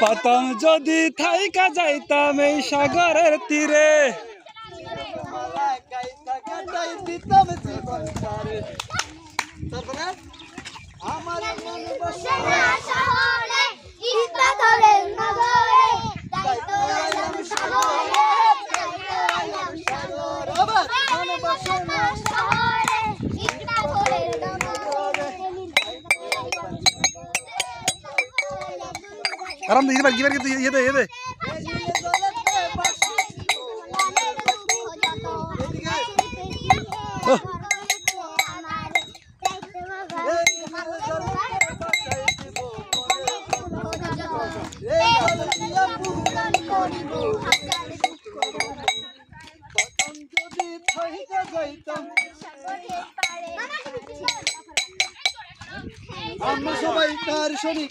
পাতাম যদি থাইকা যাইতাম এই সাগরের তীরে, আমার আরাম দে ইবার গিবার কিন্তু ইয়ে দে আমরা সবাই তার শরীক।